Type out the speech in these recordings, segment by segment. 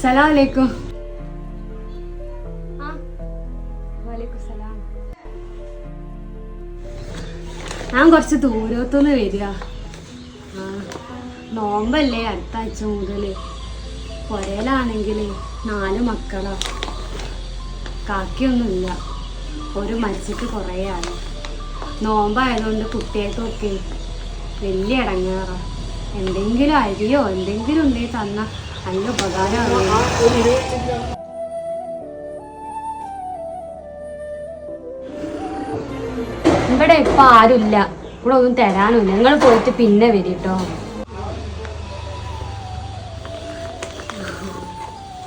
അസ്സലാമലൈക്കും. ഞാൻ കുറച്ച് ദൂരത്തുനിന്ന് വരിക. നോമ്പല്ലേ അടുത്ത ആഴ്ച മുതൽ. പുരയിലാണെങ്കിൽ 4 മക്കളാ. കാക്കിയൊന്നുമില്ല. ഒരു മരിച്ചിട്ട് കുറേ ആയി. നോമ്പായതുകൊണ്ട് കുട്ടികൾക്കൊക്കെ വലിയ ഇടങ്ങാറാ. എന്തെങ്കിലും അരിയോ എന്തെങ്കിലും ഉണ്ടെങ്കിൽ തന്നാൽ നല്ല ഉപകാരമാണ്. ഇവിടെ ഇപ്പൊ ആരുമില്ല. ഇവിടെ ഒന്നും തരാനുമില്ല. നിങ്ങൾ പോയിട്ട് പിന്നെ വരിട്ടോ.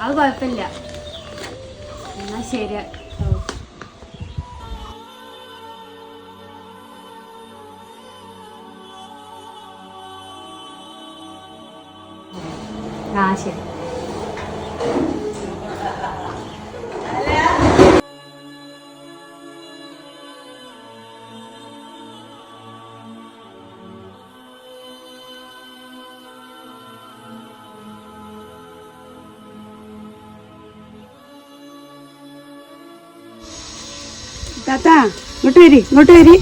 അത് കുഴപ്പമില്ല. എന്നാ ശരി. ആ ശരി. താത്ത ഇങ്ങോട്ട് വരി, ഇങ്ങോട്ട് വരി.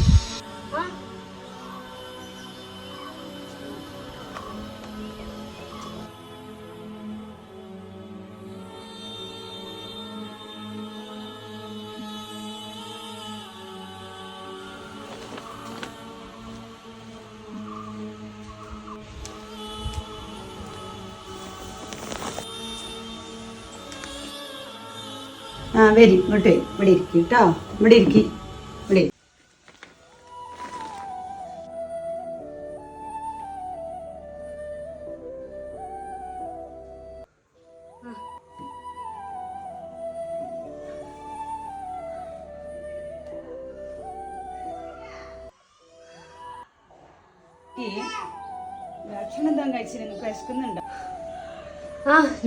വരി, ഇങ്ങോട്ട് വരി. ഇവിടെ ഇരിക്കും കേട്ടോ. ഇവിടെ ഇരിക്കി. ഇവിടെ ഭക്ഷണം എന്താ കഴിച്ചു? നിങ്ങൾക്ക് വിശക്കുന്നുണ്ടോ?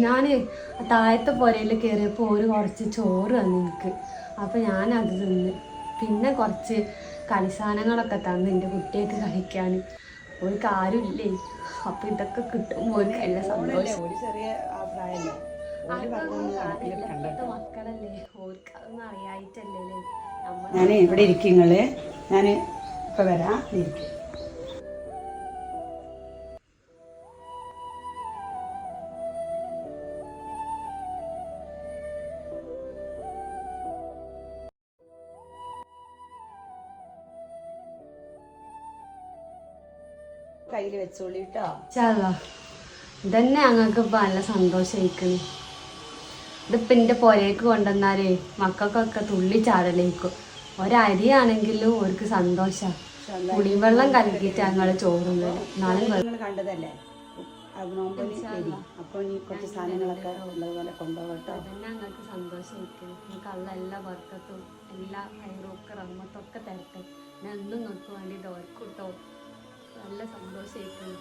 ഞാന് താഴത്തെ പുരയിൽ കയറിയപ്പോൾ ഒരു കുറച്ച് ചോറ് തന്നു എനിക്ക്. അപ്പം ഞാനത് തിന്ന്. പിന്നെ കുറച്ച് കളിസാധനങ്ങളൊക്കെ തന്നു എൻ്റെ കുട്ടിയൊക്കെ കഴിക്കാൻ. ഒരു കാര്യമില്ലേ. അപ്പം ഇതൊക്കെ കിട്ടുമ്പോൾ ഒരു നല്ല സന്തോഷം. മക്കളല്ലേ, ഓർക്ക് അതൊന്നും അറിയായിട്ടല്ലേ. ഞാൻ ഇവിടെ ഇരിക്കും. നിങ്ങള് ഞാൻ ഇപ്പം വരാം. ഇരിക്കും. കയ്യിൽ വെച്ചോളി കേട്ടോ. ഇതന്നെ ഞങ്ങൾക്ക് ഇപ്പം നല്ല സന്തോഷമായിക്കണ്. ഇതിപ്പോൾ എൻ്റെ പുരയ്ക്ക് കൊണ്ടുവന്നാലേ മക്കൾക്കൊക്കെ തുള്ളി ചാടലേക്കും. ഒരരിയാണെങ്കിലും അവർക്ക് സന്തോഷമാണ്. പുളിവെള്ളം കലക്കിയിട്ട് ഞങ്ങൾ ചോറുന്നത് നാളെ കണ്ടതല്ലേ. അപ്പോൾ ഈ കുറച്ച് സാധനങ്ങളൊക്കെ ഉള്ളതുപോലെ കൊണ്ടുപോകട്ടോ. അതന്നെ ഞങ്ങൾക്ക് സന്തോഷമായിരിക്കും. നിങ്ങൾക്ക് ഉള്ള എല്ലാ വർക്കത്തും എല്ലാ കയറൊക്കെ റമ്മത്തൊക്കെ തരട്ടെ. ഞാൻ എന്നും നിങ്ങൾക്ക് വേണ്ടി ഓർക്കൂട്ടോ. നല്ല സന്തോഷമായിരിക്കും.